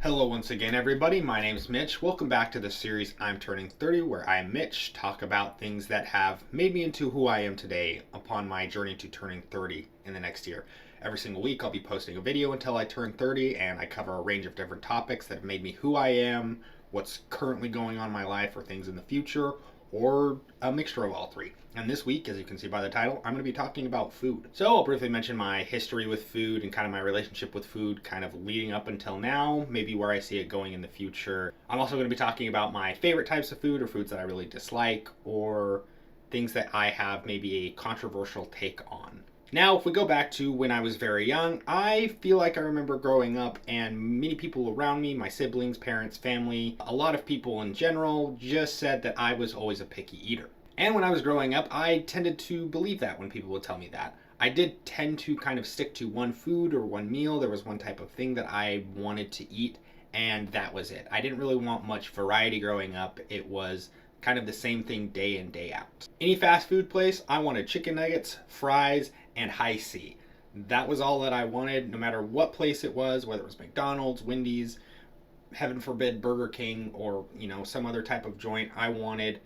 Hello once again, everybody. My name is Mitch. Welcome back to the series I'm Turning 30, where I, Mitch, talk about things that have made me into who I am today upon my journey to turning 30 in the next year. Every single week, I'll be posting a video until I turn 30, and I cover a range of different topics that have made me who I am, what's currently going on in my life, or things in the future, or a mixture of all three. And this week, as you can see by the title, I'm going to be talking about food. So I'll briefly mention my history with food and kind of my relationship with food kind of leading up until now, maybe where I see it going in the future. I'm also going to be talking about my favorite types of food or foods that I really dislike or things that I have maybe a controversial take on. Now, if we go back to when I was very young, I feel like I remember growing up and many people around me, my siblings, parents, family, a lot of people in general just said that I was always a picky eater. And when I was growing up, I tended to believe that when people would tell me that. I did tend to kind of stick to one food or one meal. There was one type of thing that I wanted to eat, and that was it. I didn't really want much variety growing up. It was kind of the same thing day in, day out. Any fast food place, I wanted chicken nuggets, fries, and high C. That was all that I wanted, no matter what place it was, whether it was McDonald's, Wendy's, heaven forbid Burger King, or some other type of joint. I wanted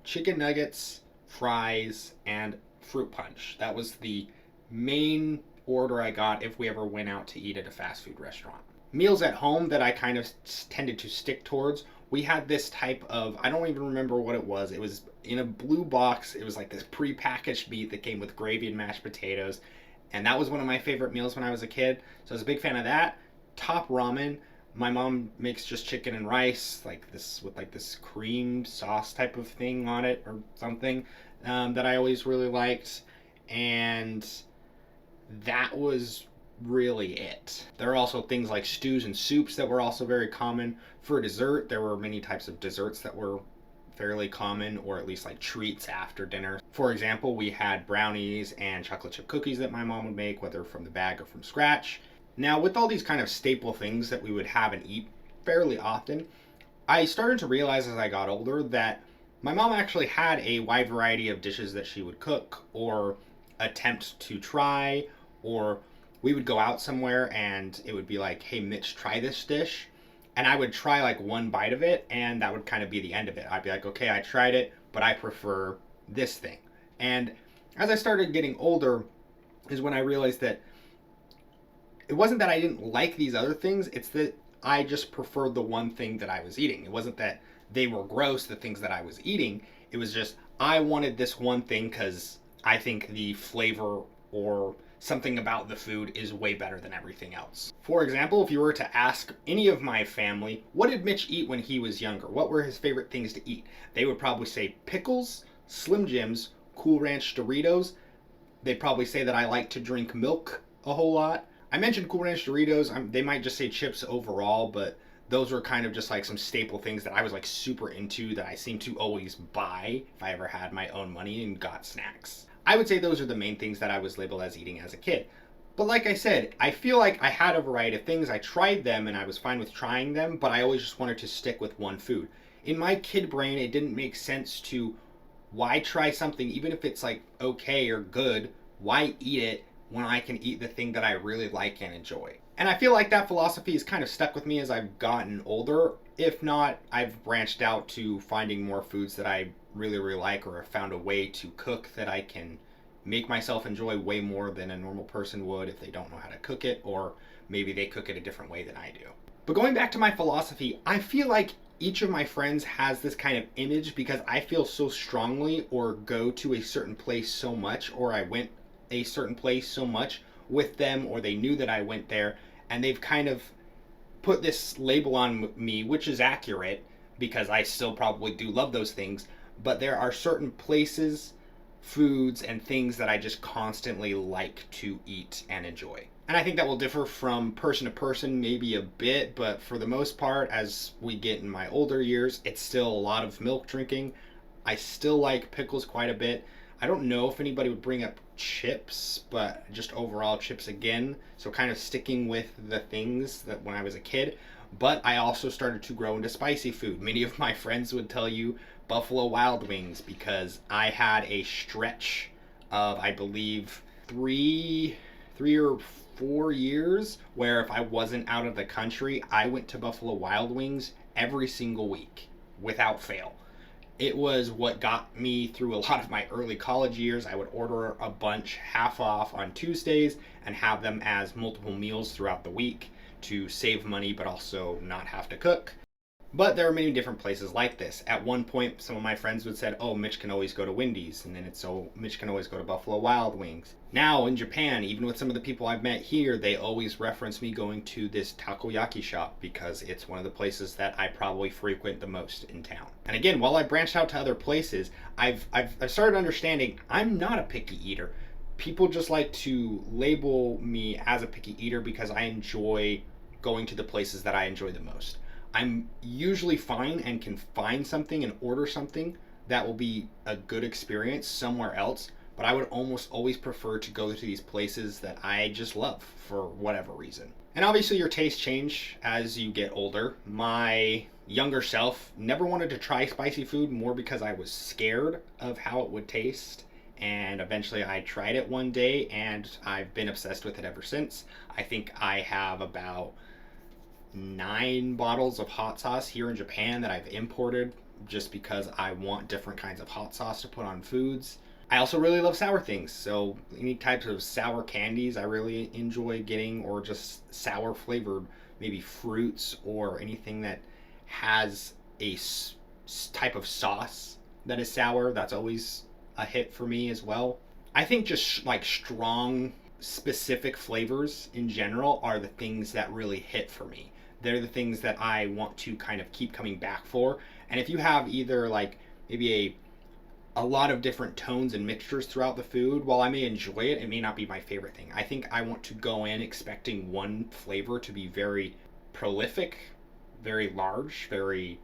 chicken nuggets, fries, and fruit punch. That was the main order I got if we ever went out to eat at a fast food restaurant. Meals at home that I kind of tended to stick towards, we had this type of, I don't even remember what it was. It was in a blue box. It was like this pre-packaged meat that came with gravy and mashed potatoes. And that was one of my favorite meals when I was a kid. So I was a big fan of that. Top ramen. My mom makes just chicken and rice, like this with like this cream sauce type of thing on it or something that I always really liked. And that was really it. There are also things like stews and soups that were also very common. For dessert, there were many types of desserts that were fairly common, or at least like treats after dinner. For example, we had brownies and chocolate chip cookies that my mom would make, whether from the bag or from scratch. Now, with all these kind of staple things that we would have and eat fairly often, I started to realize as I got older that my mom actually had a wide variety of dishes that she would cook or attempt to try, or we would go out somewhere and it would be like, hey, Mitch, try this dish. And I would try like one bite of it, and that would kind of be the end of it. I'd be like, okay, I tried it, but I prefer this thing. And as I started getting older is when I realized that it wasn't that I didn't like these other things, it's that I just preferred the one thing that I was eating. It wasn't that they were gross, the things that I was eating. It was just, I wanted this one thing because I think the flavor or something about the food is way better than everything else. For example, if you were to ask any of my family, what did Mitch eat when he was younger? What were his favorite things to eat? They would probably say pickles, Slim Jims, Cool Ranch Doritos. They'd probably say that I like to drink milk a whole lot. I mentioned Cool Ranch Doritos. They might just say chips overall, but those were kind of just like some staple things that I was like super into that I seemed to always buy if I ever had my own money and got snacks. I would say those are the main things that I was labeled as eating as a kid. But like I said, I feel like I had a variety of things. I tried them and I was fine with trying them, but I always just wanted to stick with one food. In my kid brain, it didn't make sense to, why try something, even if it's like okay or good, why eat it when I can eat the thing that I really like and enjoy? And I feel like that philosophy has kind of stuck with me as I've gotten older. If not, I've branched out to finding more foods that I really, really like, or have found a way to cook that I can make myself enjoy way more than a normal person would if they don't know how to cook it, or maybe they cook it a different way than I do. But going back to my philosophy, I feel like each of my friends has this kind of image because I feel so strongly or go to a certain place so much, or I went a certain place so much with them, or they knew that I went there, and they've kind of put this label on me, which is accurate because I still probably do love those things, but there are certain places, foods, and things that I just constantly like to eat and enjoy. And I think that will differ from person to person maybe a bit, but for the most part, as we get in my older years, it's still a lot of milk drinking. I still like pickles quite a bit. I don't know if anybody would bring up chips, but just overall chips again. So kind of sticking with the things that when I was a kid. But I also started to grow into spicy food. Many of my friends would tell you Buffalo Wild Wings because I had a stretch of, I believe, 3 or 4 years where if I wasn't out of the country, I went to Buffalo Wild Wings every single week without fail. It was what got me through a lot of my early college years. I would order a bunch half off on Tuesdays and have them as multiple meals throughout the week to save money but also not have to cook. But there are many different places like this. At one point, some of my friends would say, oh, Mitch can always go to Wendy's. And then it's, oh, Mitch can always go to Buffalo Wild Wings. Now in Japan, even with some of the people I've met here, they always reference me going to this takoyaki shop because it's one of the places that I probably frequent the most in town. And again, while I branched out to other places, I've started understanding I'm not a picky eater. People just like to label me as a picky eater because I enjoy going to the places that I enjoy the most. I'm usually fine and can find something and order something that will be a good experience somewhere else, but I would almost always prefer to go to these places that I just love for whatever reason. And obviously your tastes change as you get older. My younger self never wanted to try spicy food, more because I was scared of how it would taste. And eventually I tried it one day and I've been obsessed with it ever since. I think I have about 9 bottles of hot sauce here in Japan that I've imported just because I want different kinds of hot sauce to put on foods. I also really love sour things, so any types of sour candies I really enjoy getting, or just sour flavored, maybe fruits or anything that has a type of sauce that is sour. That's always a hit for me as well. I think just like strong, specific flavors in general are the things that really hit for me. They're the things that I want to kind of keep coming back for. And if you have either like maybe a lot of different tones and mixtures throughout the food, while I may enjoy it, it may not be my favorite thing. I think I want to go in expecting one flavor to be very prolific, very large, very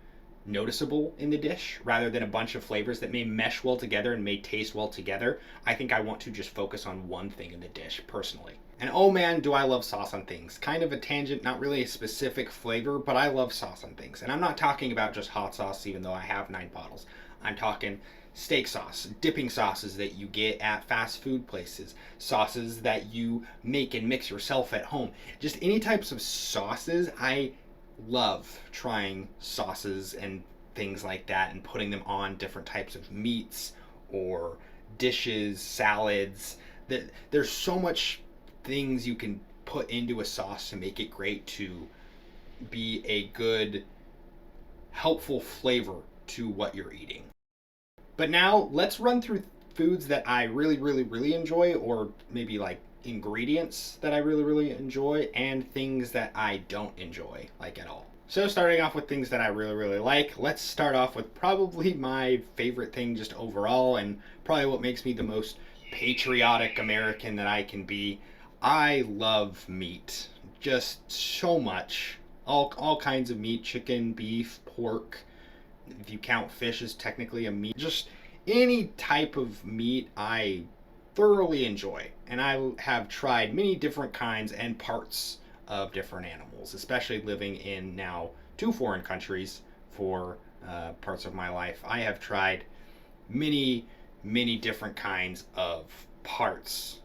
noticeable in the dish, rather than a bunch of flavors that may mesh well together and may taste well together. I think I want to just focus on one thing in the dish personally. And oh man, do I love sauce on things. Kind of a tangent, not really a specific flavor, but I love sauce on things. And I'm not talking about just hot sauce, even though I have 9 bottles. I'm talking steak sauce, dipping sauces that you get at fast food places, sauces that you make and mix yourself at home. Just any types of sauces. I love trying sauces and things like that and putting them on different types of meats or dishes, salads. There's so much things you can put into a sauce to make it great, to be a good, helpful flavor to what you're eating. But now let's run through foods that I really enjoy, or maybe like ingredients that I really enjoy, and things that I don't enjoy like at all. So starting off with things that I really like, let's start off with probably my favorite thing just overall, and probably what makes me the most patriotic American that I can be. I love meat, just so much. All kinds of meat: chicken, beef, pork. If you count fish as technically a meat, just any type of meat I thoroughly enjoy. And I have tried many different kinds and parts of different animals, especially living in now 2 foreign countries for parts of my life. I have tried many different kinds of parts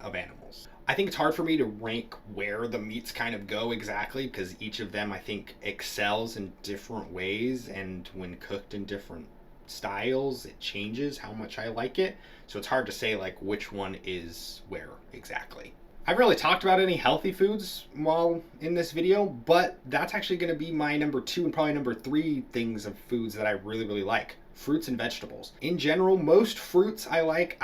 of animals. I think it's hard for me to rank where the meats kind of go exactly, because each of them I think excels in different ways, and when cooked in different styles it changes how much I like it. So it's hard to say like which one is where exactly. I haven't really talked about any healthy foods while in this video, but that's actually going to be my number 2 and probably number 3 things of foods that I really like. Fruits and vegetables. In general, most fruits I like.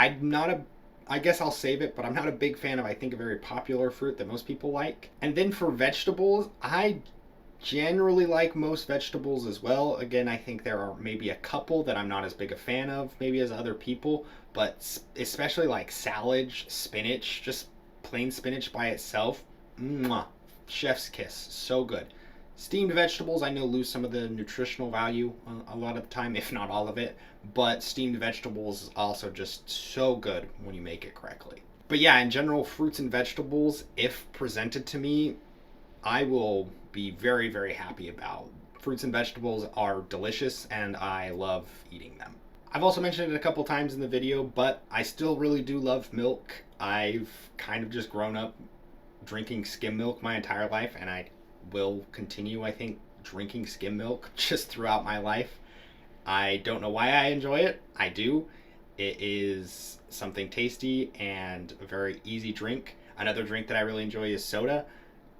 I guess I'll save it, but I'm not a big fan of, I think, a very popular fruit that most people like. And then for vegetables, I generally like most vegetables as well. Again, I think there are maybe a couple that I'm not as big a fan of, maybe as other people, but especially like salad, spinach, just plain spinach by itself. Mwah, chef's kiss, so good. Steamed vegetables, I know, lose some of the nutritional value a lot of the time, if not all of it, but steamed vegetables is also just so good when you make it correctly. But yeah, in general, fruits and vegetables, if presented to me, I will be very happy about. Fruits and vegetables are delicious and I love eating them. I've also mentioned it a couple times in the video, but I still really do love milk. I've kind of just grown up drinking skim milk my entire life, and I will continue, I think, drinking skim milk just throughout my life. I don't know why I enjoy it. I do. It is something tasty and a very easy drink. Another drink that I really enjoy is soda.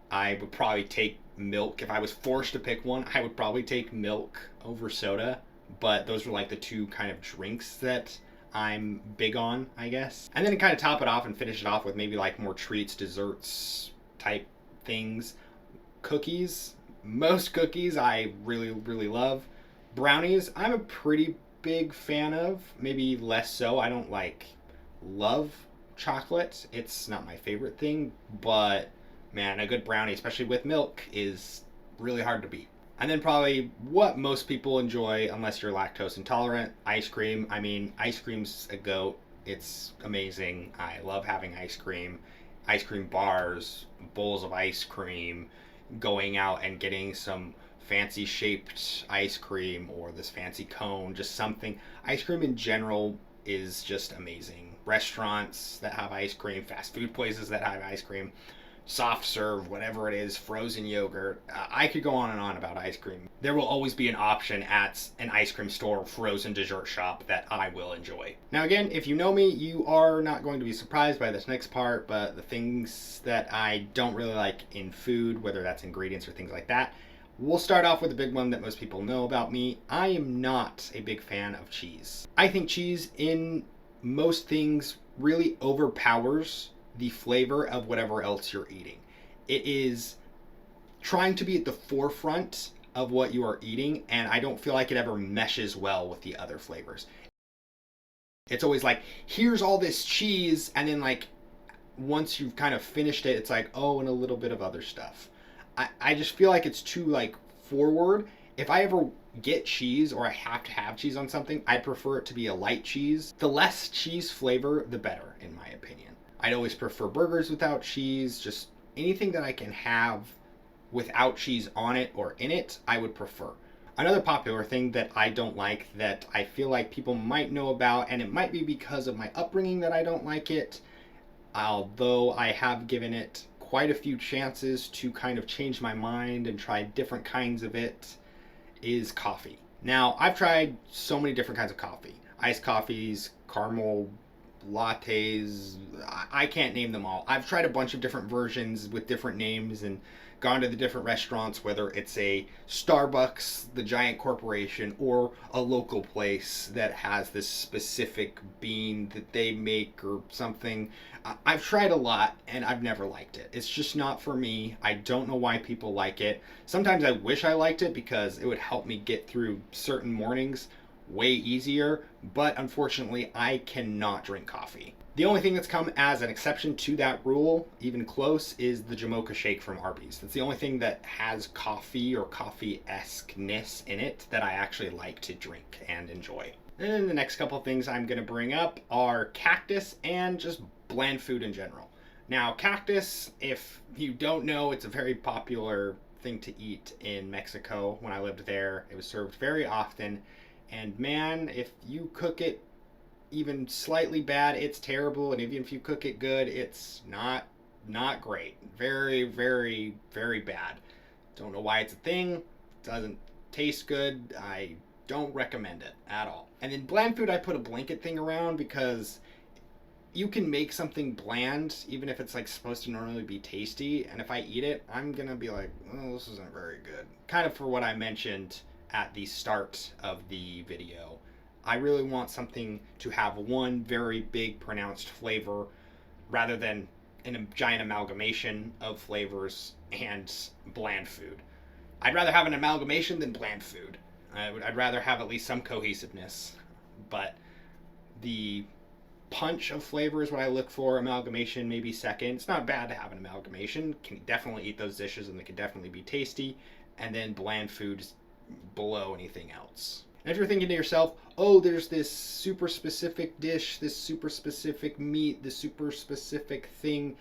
I would probably take milk. If I was forced to pick one, I would probably take milk over soda. But those are like the two kind of drinks that I'm big on, I guess. And then to kind of top it off and finish it off with maybe like more treats, desserts type things. Cookies. Most cookies I really, really love. Brownies, I'm a pretty big fan of. Maybe less so. I don't like love chocolate. It's not my favorite thing, but man, a good brownie, especially with milk, is really hard to beat. And then probably what most people enjoy, unless you're lactose intolerant, ice cream. I mean, ice cream's a goat. It's amazing. I love having ice cream bars, bowls of ice cream, going out and getting some fancy shaped ice cream or this fancy cone, just something. Ice cream in general is just amazing. Restaurants that have ice cream, fast food places that have ice cream, soft serve, whatever it is, frozen yogurt. I could go on and on about ice cream. There will always be an option at an ice cream store, frozen dessert shop that I will enjoy. Now again, if you know me, you are not going to be surprised by this next part, but the things that I don't really like in food, whether that's ingredients or things like that, we'll start off with the big one that most people know about me. I am not a big fan of cheese. I think cheese in most things really overpowers the flavor of whatever else you're eating. It is trying to be at the forefront of what you are eating, and I don't feel like it ever meshes well with the other flavors. It's always like, here's all this cheese, and then like once you've kind of finished it, it's like, oh, and a little bit of other stuff. I just feel like it's too like forward. If I ever get cheese or I have to have cheese on something, I'd prefer it to be a light cheese. The less cheese flavor, the better, in my opinion. I'd always prefer burgers without cheese. Just anything that I can have without cheese on it or in it, I would prefer. Another popular thing that I don't like that I feel like people might know about, and it might be because of my upbringing that I don't like it, although I have given it quite a few chances to kind of change my mind and try different kinds of it, is coffee. Now, I've tried so many different kinds of coffee. Iced coffees, caramel lattes, I can't name them all. I've tried a bunch of different versions with different names and gone to the different restaurants, whether it's a Starbucks, the giant corporation, or a local place that has this specific bean that they make or something. I've tried a lot and I've never liked it. It's just not for me. I don't know why people like it. Sometimes I wish I liked it because it would help me get through certain mornings way easier, but unfortunately I cannot drink coffee. The only thing that's come as an exception to that rule, even close, is the Jamocha shake from Arby's. That's the only thing that has coffee or coffee-esque-ness in it that I actually like to drink and enjoy. And then the next couple of things I'm going to bring up are cactus and just bland food in general. Now, cactus, if you don't know, it's a very popular thing to eat in Mexico. When I lived there, it was served very often. And man, if you cook it even slightly bad, it's terrible. And even if you cook it good, it's not great. Very, very, very bad. Don't know why it's a thing. Doesn't taste good. I don't recommend it at all. And in bland food, I put a blanket thing around because you can make something bland even if it's like supposed to normally be tasty. And if I eat it, I'm gonna be like, oh, this isn't very good. Kind of for what I mentioned at the start of the video. I really want something to have one very big pronounced flavor rather than in a giant amalgamation of flavors and bland food. I'd rather have an amalgamation than bland food. I'd rather have at least some cohesiveness. But the punch of flavor is what I look for. Amalgamation maybe second. It's not bad to have an amalgamation. Can definitely eat those dishes and they can definitely be tasty. And then bland food is below anything else. And if you're thinking to yourself, oh, there's this super specific dish, this super specific meat, this super specific thing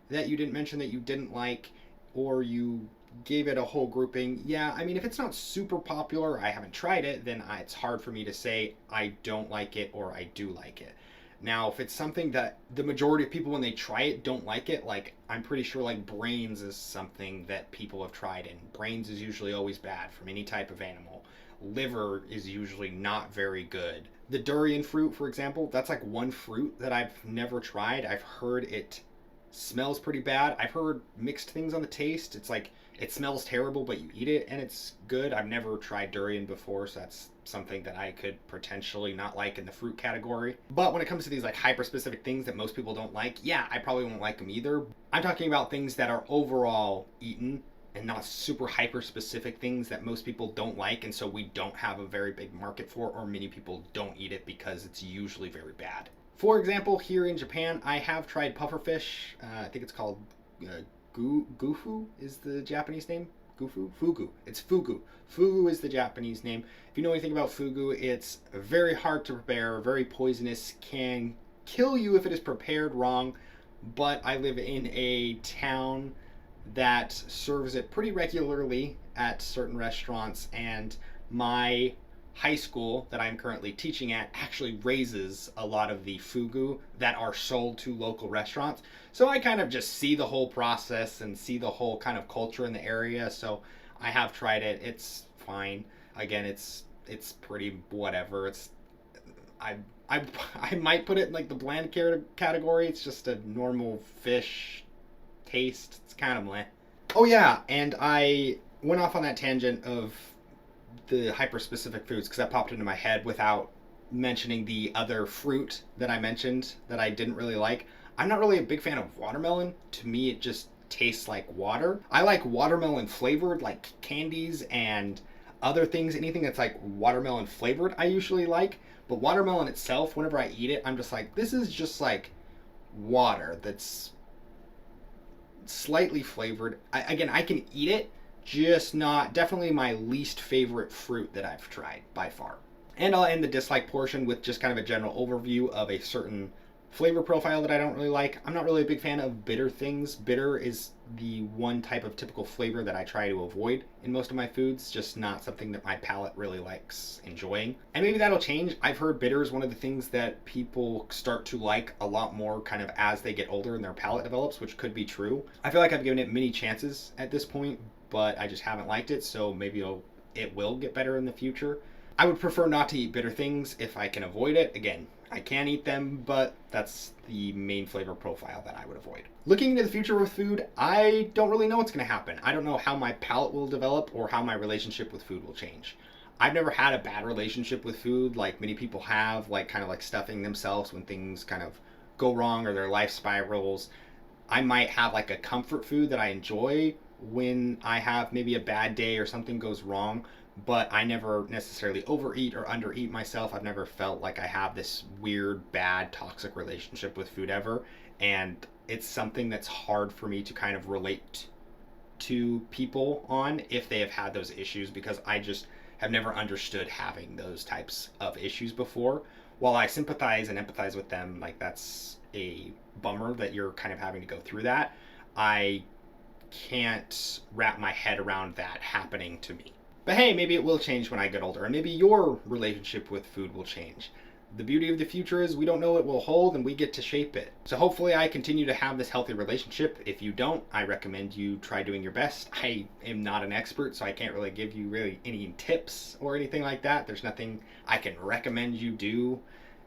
that you didn't mention that you didn't like, or you gave it a whole grouping. Yeah, I mean, if it's not super popular, I haven't tried it, then it's hard for me to say I don't like it or I do like it. Now, if it's something that the majority of people, when they try it, don't like it, like I'm pretty sure like brains is something that people have tried, and brains is usually always bad from any type of animal. Liver is usually not very good. The durian fruit, for example, that's like one fruit that I've never tried. I've heard it smells pretty bad. I've heard mixed things on the taste. It's like it smells terrible, but you eat it and it's good. I've never tried durian before, so that's something that I could potentially not like in the fruit category. But when it comes to these like hyper specific things that most people don't like, yeah, I probably won't like them either. I'm talking about things that are overall eaten and not super hyper specific things that most people don't like, and so we don't have a very big market for, or many people don't eat it because it's usually very bad. For example, here in Japan, I have tried pufferfish. I think it's called gufu is the Japanese name. Gufu? Fugu. It's fugu. Fugu is the Japanese name. If you know anything about fugu, it's very hard to prepare, very poisonous, can kill you if it is prepared wrong. But I live in a town that serves it pretty regularly at certain restaurants, and my high school that I'm currently teaching at actually raises a lot of the fugu that are sold to local restaurants. So I kind of just see the whole process and see the whole kind of culture in the area. So I have tried it. It's fine. Again, it's pretty whatever. It's I I I might put it in like the bland category. It's just a normal fish taste. It's kind of meh. Oh yeah, and I went off on that tangent of the hyper specific foods because that popped into my head without mentioning the other fruit that I mentioned that I didn't really like. I'm not really a big fan of watermelon. To me, it just tastes like water. I like watermelon flavored, like candies and other things. Anything that's like watermelon flavored, I usually like. But watermelon itself, whenever I eat it, I'm just like, this is just like water that's slightly flavored. Again, I can eat it, just not definitely my least favorite fruit that I've tried by far. And I'll end the dislike portion with just kind of a general overview of a certain flavor profile that I don't really like. I'm not really a big fan of bitter things. Bitter is the one type of typical flavor that I try to avoid in most of my foods, just not something that my palate really likes enjoying. And maybe that'll change. I've heard bitter is one of the things that people start to like a lot more kind of as they get older and their palate develops, which could be true. I feel like I've given it many chances at this point, but I just haven't liked it, so maybe it will get better in the future. I would prefer not to eat bitter things if I can avoid it. Again, I can eat them, but that's the main flavor profile that I would avoid. Looking into the future with food, I don't really know what's going to happen. I don't know how my palate will develop or how my relationship with food will change. I've never had a bad relationship with food like many people have, like kind of like stuffing themselves when things kind of go wrong or their life spirals. I might have like a comfort food that I enjoy when I have maybe a bad day or something goes wrong, but I never necessarily overeat or undereat myself. I've never felt like I have this weird, bad, toxic relationship with food ever. And it's something that's hard for me to kind of relate to people on if they have had those issues, because I just have never understood having those types of issues before. While I sympathize and empathize with them, like that's a bummer that you're kind of having to go through that. I can't wrap my head around that happening to me. But hey, maybe it will change when I get older, and maybe your relationship with food will change. The beauty of the future is we don't know what will hold, and we get to shape it. So hopefully I continue to have this healthy relationship. If you don't, I recommend you try doing your best. I am not an expert, so I can't really give you really any tips or anything like that. There's nothing I can recommend you do,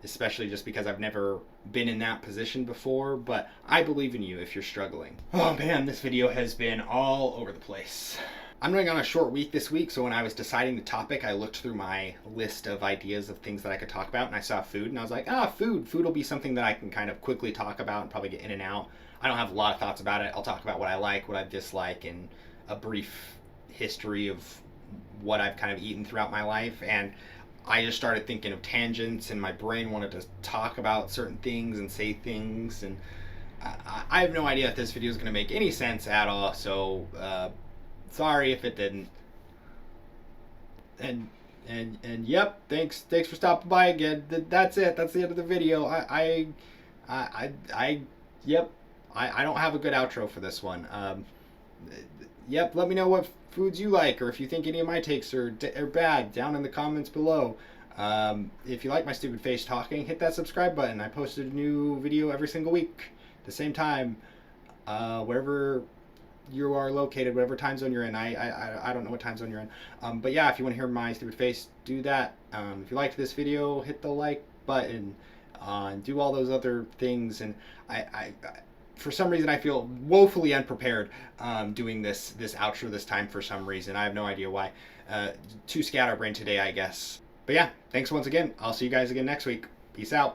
especially just because I've never been in that position before, but I believe in you if you're struggling. Oh man, this video has been all over the place. I'm running on a short week this week, so when I was deciding the topic, I looked through my list of ideas of things that I could talk about, and I saw food, and I was like, food. Food will be something that I can kind of quickly talk about and probably get in and out. I don't have a lot of thoughts about it. I'll talk about what I like, what I dislike, and a brief history of what I've kind of eaten throughout my life, and I just started thinking of tangents, and my brain wanted to talk about certain things and say things, and I have no idea if this video is going to make any sense at all, so sorry if it didn't. And yep, thanks for stopping by again. That's it. That's the end of the video. Yep. I don't have a good outro for this one. Yep, let me know what foods you like, or if you think any of my takes are bad, down in the comments below. If you like my stupid face talking, hit that subscribe button. I posted a new video every single week, the same time, wherever you are located, whatever time zone you're in. I don't know what time zone you're in. But yeah, if you want to hear my stupid face, do that. If you liked this video, hit the like button. Do all those other things. And I for some reason, I feel woefully unprepared doing this outro this time for some reason. I have no idea why. Too scatterbrained today, I guess. But yeah, thanks once again. I'll see you guys again next week. Peace out.